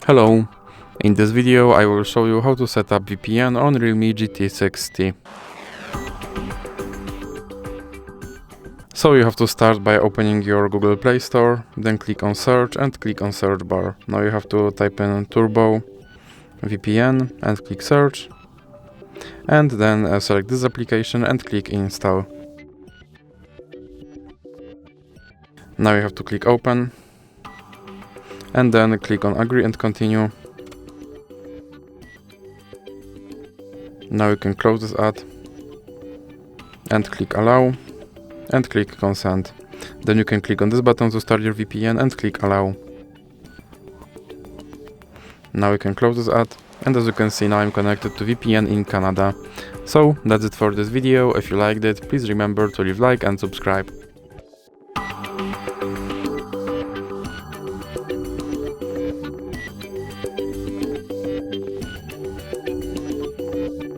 Hello, in this video I will show you how to set up VPN on Realme GT 60. So you have to start by opening your Google Play Store, then click on search and click on search bar. Now you have to type in Turbo VPN and click search, and then select this application and click install. Now you have to click open and then click on agree and continue. Now you can close this ad and click allow and click consent. Then you can click on this button to start your VPN and click allow. Now you can close this ad, and as you can see, now I'm connected to VPN in Canada. So that's it for this video. If you liked it, please remember to leave a like and subscribe.